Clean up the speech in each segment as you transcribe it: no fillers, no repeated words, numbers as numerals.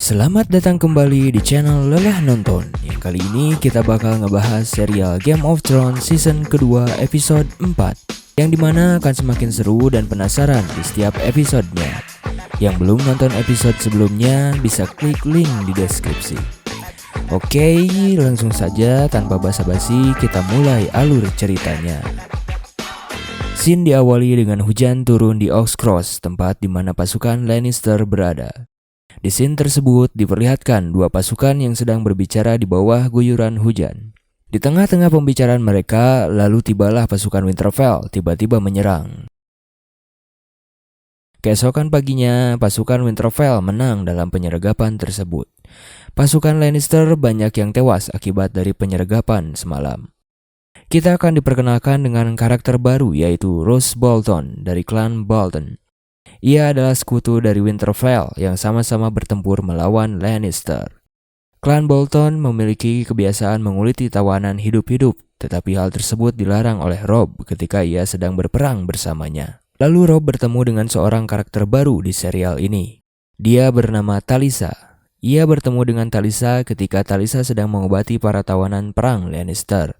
Selamat datang kembali di channel Lelah Nonton. Yang kali ini kita bakal ngebahas serial Game of Thrones season kedua episode 4, yang dimana akan semakin seru dan penasaran di setiap episodenya. Yang belum nonton episode sebelumnya bisa klik link di deskripsi. Oke, langsung saja tanpa basa-basi kita mulai alur ceritanya. Scene diawali dengan hujan turun di Oaks Cross, tempat di mana pasukan Lannister berada. Di scene tersebut diperlihatkan dua pasukan yang sedang berbicara di bawah guyuran hujan. Di tengah-tengah pembicaraan mereka, lalu tibalah pasukan Winterfell tiba-tiba menyerang. Keesokan paginya, pasukan Winterfell menang dalam penyergapan tersebut. Pasukan Lannister banyak yang tewas akibat dari penyergapan semalam. Kita akan diperkenalkan dengan karakter baru, yaitu Roose Bolton dari klan Bolton. Ia adalah sekutu dari Winterfell yang sama-sama bertempur melawan Lannister. Klan Bolton memiliki kebiasaan menguliti tawanan hidup-hidup, tetapi hal tersebut dilarang oleh Robb ketika ia sedang berperang bersamanya. Lalu Robb bertemu dengan seorang karakter baru di serial ini. Dia bernama Talisa. Ia bertemu dengan Talisa ketika Talisa sedang mengobati para tawanan perang Lannister.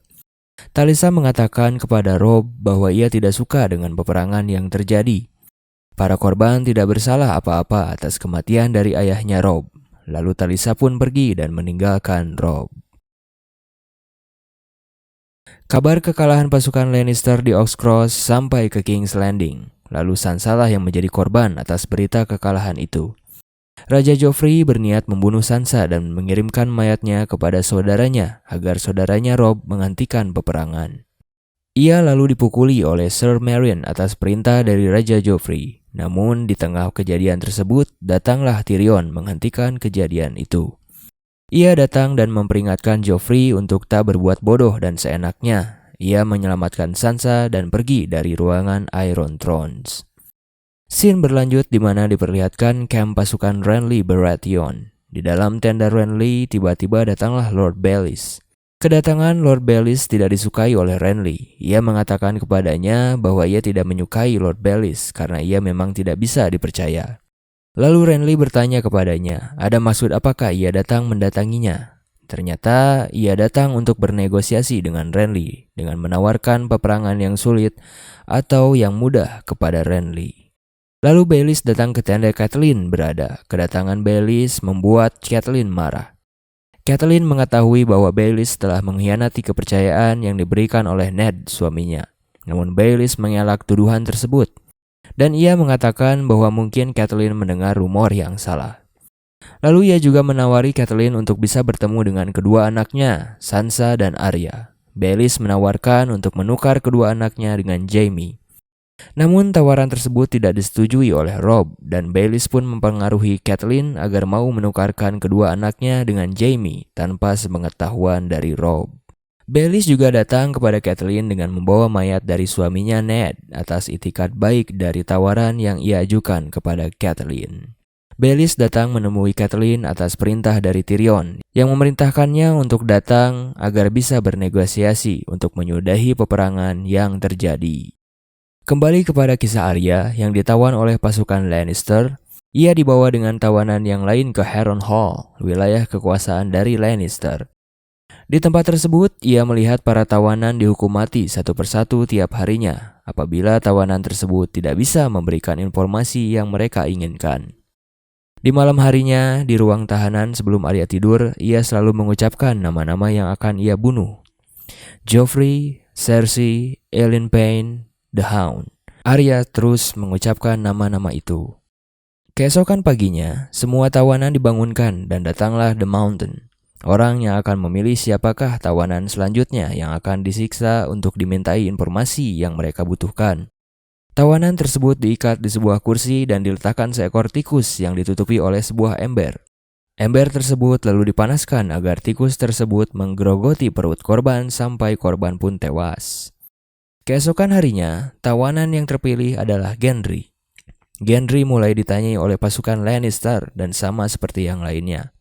Talisa mengatakan kepada Robb bahwa ia tidak suka dengan peperangan yang terjadi. Para korban tidak bersalah apa-apa atas kematian dari ayahnya Robb. Lalu Talisa pun pergi dan meninggalkan Robb. Kabar kekalahan pasukan Lannister di Oaks Cross sampai ke King's Landing. Lalu Sansa lah yang menjadi korban atas berita kekalahan itu. Raja Joffrey berniat membunuh Sansa dan mengirimkan mayatnya kepada saudaranya agar saudaranya Robb menghentikan peperangan. Ia lalu dipukuli oleh Sir Meryn atas perintah dari Raja Joffrey. Namun di tengah kejadian tersebut, datanglah Tyrion menghentikan kejadian itu. Ia datang dan memperingatkan Joffrey untuk tak berbuat bodoh dan seenaknya. Ia menyelamatkan Sansa dan pergi dari ruangan Iron Thrones. Scene berlanjut di mana diperlihatkan camp pasukan Renly Baratheon. Di dalam tenda Renly tiba-tiba datanglah Lord Baelys. Kedatangan Lord Baelys tidak disukai oleh Renly. Ia mengatakan kepadanya bahwa ia tidak menyukai Lord Baelys karena ia memang tidak bisa dipercaya. Lalu Renly bertanya kepadanya, ada maksud apakah ia datang mendatanginya? Ternyata ia datang untuk bernegosiasi dengan Renly dengan menawarkan peperangan yang sulit atau yang mudah kepada Renly. Lalu Baelys datang ke tenda Catelyn berada. Kedatangan Baelys membuat Catelyn marah. Catelyn mengetahui bahwa Baelys telah mengkhianati kepercayaan yang diberikan oleh Ned, suaminya. Namun Baelys mengelak tuduhan tersebut. Dan ia mengatakan bahwa mungkin Catelyn mendengar rumor yang salah. Lalu ia juga menawari Catelyn untuk bisa bertemu dengan kedua anaknya, Sansa dan Arya. Baelys menawarkan untuk menukar kedua anaknya dengan Jaime. Namun tawaran tersebut tidak disetujui oleh Robb dan Baelys pun mempengaruhi Catelyn agar mau menukarkan kedua anaknya dengan Jaime tanpa sepengetahuan dari Robb. Baelys juga datang kepada Catelyn dengan membawa mayat dari suaminya Ned atas itikat baik dari tawaran yang ia ajukan kepada Catelyn. Baelys datang menemui Catelyn atas perintah dari Tyrion yang memerintahkannya untuk datang agar bisa bernegosiasi untuk menyudahi peperangan yang terjadi. Kembali kepada kisah Arya yang ditawan oleh pasukan Lannister, ia dibawa dengan tawanan yang lain ke Harrenhal, wilayah kekuasaan dari Lannister. Di tempat tersebut, ia melihat para tawanan dihukum mati satu persatu tiap harinya, apabila tawanan tersebut tidak bisa memberikan informasi yang mereka inginkan. Di malam harinya, di ruang tahanan sebelum Arya tidur, ia selalu mengucapkan nama-nama yang akan ia bunuh. Joffrey, Cersei, Elyn Payne, The Hound. Arya terus mengucapkan nama-nama itu. Keesokan paginya, semua tawanan dibangunkan dan datanglah The Mountain. Orang yang akan memilih siapakah tawanan selanjutnya yang akan disiksa untuk dimintai informasi yang mereka butuhkan. Tawanan tersebut diikat di sebuah kursi dan diletakkan seekor tikus yang ditutupi oleh sebuah ember. Ember tersebut lalu dipanaskan agar tikus tersebut menggerogoti perut korban sampai korban pun tewas. Keesokan harinya, tawanan yang terpilih adalah Gendry. Gendry mulai ditanyai oleh pasukan Lannister dan sama seperti yang lainnya.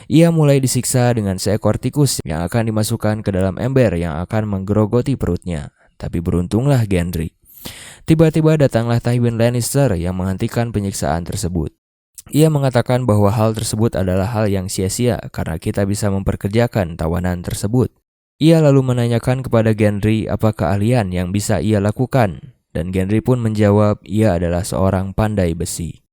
Ia mulai disiksa dengan seekor tikus yang akan dimasukkan ke dalam ember yang akan menggerogoti perutnya. Tapi beruntunglah Gendry. Tiba-tiba datanglah Tywin Lannister yang menghentikan penyiksaan tersebut. Ia mengatakan bahwa hal tersebut adalah hal yang sia-sia karena kita bisa memperkerjakan tawanan tersebut. Ia lalu menanyakan kepada Gendry apa keahlian yang bisa ia lakukan, dan Gendry pun menjawab ia adalah seorang pandai besi.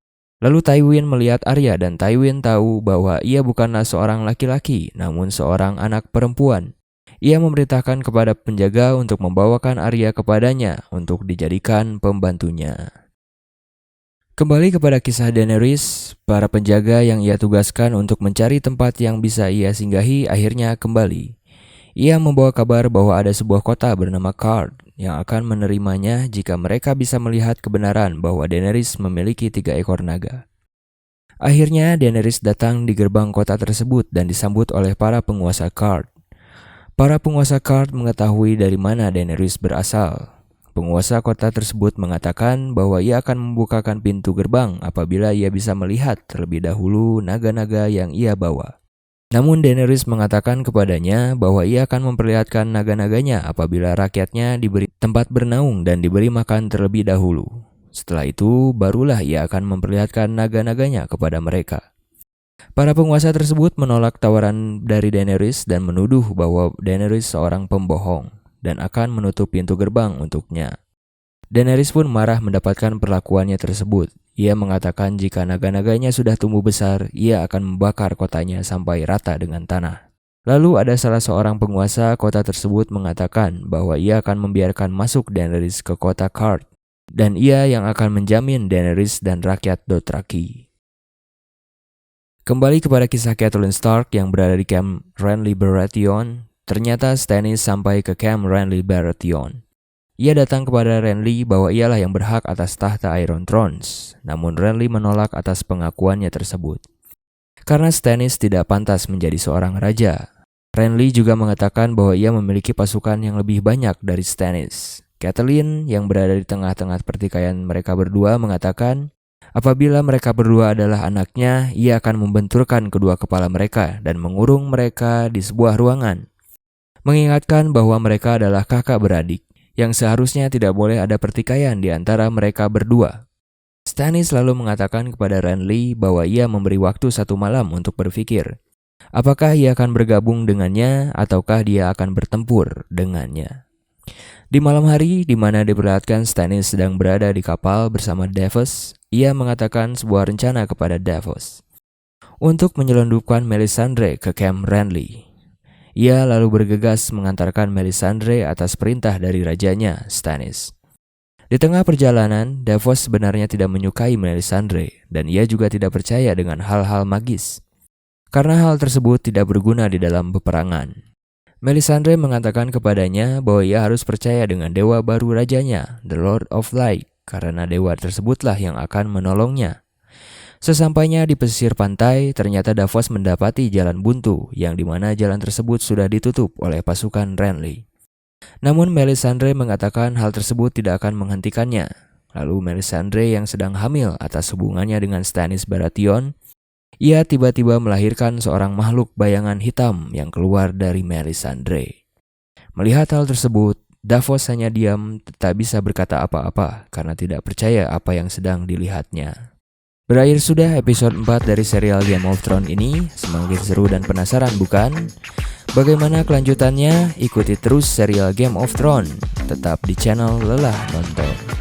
Lalu Tywin melihat Arya dan Tywin tahu bahwa ia bukanlah seorang laki-laki namun seorang anak perempuan. Ia memerintahkan kepada penjaga untuk membawakan Arya kepadanya untuk dijadikan pembantunya. Kembali kepada kisah Daenerys, para penjaga yang ia tugaskan untuk mencari tempat yang bisa ia singgahi akhirnya kembali. Ia membawa kabar bahwa ada sebuah kota bernama Card yang akan menerimanya jika mereka bisa melihat kebenaran bahwa Daenerys memiliki 3 ekor naga. Akhirnya Daenerys datang di gerbang kota tersebut dan disambut oleh para penguasa Card. Para penguasa Card mengetahui dari mana Daenerys berasal. Penguasa kota tersebut mengatakan bahwa ia akan membukakan pintu gerbang apabila ia bisa melihat terlebih dahulu naga-naga yang ia bawa. Namun Daenerys mengatakan kepadanya bahwa ia akan memperlihatkan naga-naganya apabila rakyatnya diberi tempat bernaung dan diberi makan terlebih dahulu. Setelah itu, barulah ia akan memperlihatkan naga-naganya kepada mereka. Para penguasa tersebut menolak tawaran dari Daenerys dan menuduh bahwa Daenerys seorang pembohong dan akan menutup pintu gerbang untuknya. Daenerys pun marah mendapatkan perlakuannya tersebut. Ia mengatakan jika naga-naganya sudah tumbuh besar, ia akan membakar kotanya sampai rata dengan tanah. Lalu ada salah seorang penguasa kota tersebut mengatakan bahwa ia akan membiarkan masuk Daenerys ke kota Card, dan ia yang akan menjamin Daenerys dan rakyat Dothraki. Kembali kepada kisah Catelyn Stark yang berada di camp Renly Baratheon, ternyata Stannis sampai ke camp Renly Baratheon. Ia datang kepada Renly bahwa ialah yang berhak atas tahta Iron Thrones, namun Renly menolak atas pengakuannya tersebut. Karena Stannis tidak pantas menjadi seorang raja. Renly juga mengatakan bahwa ia memiliki pasukan yang lebih banyak dari Stannis. Catelyn yang berada di tengah-tengah pertikaian mereka berdua mengatakan, apabila mereka berdua adalah anaknya, ia akan membenturkan kedua kepala mereka dan mengurung mereka di sebuah ruangan. Mengingatkan bahwa mereka adalah kakak beradik, yang seharusnya tidak boleh ada pertikaian di antara mereka berdua. Stannis lalu mengatakan kepada Renly bahwa ia memberi waktu 1 malam untuk berpikir. Apakah ia akan bergabung dengannya ataukah dia akan bertempur dengannya. Di malam hari di mana diperlihatkan Stannis sedang berada di kapal bersama Davos, ia mengatakan sebuah rencana kepada Davos untuk menyelundupkan Melisandre ke camp Renly. Ia lalu bergegas mengantarkan Melisandre atas perintah dari rajanya, Stannis. Di tengah perjalanan, Davos sebenarnya tidak menyukai Melisandre dan ia juga tidak percaya dengan hal-hal magis. Karena hal tersebut tidak berguna di dalam peperangan. Melisandre mengatakan kepadanya bahwa ia harus percaya dengan dewa baru rajanya, The Lord of Light, karena dewa tersebutlah yang akan menolongnya. Sesampainya di pesisir pantai, ternyata Davos mendapati jalan buntu yang dimana jalan tersebut sudah ditutup oleh pasukan Renly. Namun Melisandre mengatakan hal tersebut tidak akan menghentikannya. Lalu Melisandre yang sedang hamil atas hubungannya dengan Stannis Baratheon, ia tiba-tiba melahirkan seorang makhluk bayangan hitam yang keluar dari Melisandre. Melihat hal tersebut, Davos hanya diam, tak bisa berkata apa-apa karena tidak percaya apa yang sedang dilihatnya. Berakhir sudah episode 4 dari serial Game of Thrones ini. Semakin seru dan penasaran bukan? Bagaimana kelanjutannya? Ikuti terus serial Game of Thrones. Tetap di channel Lelah Nonton.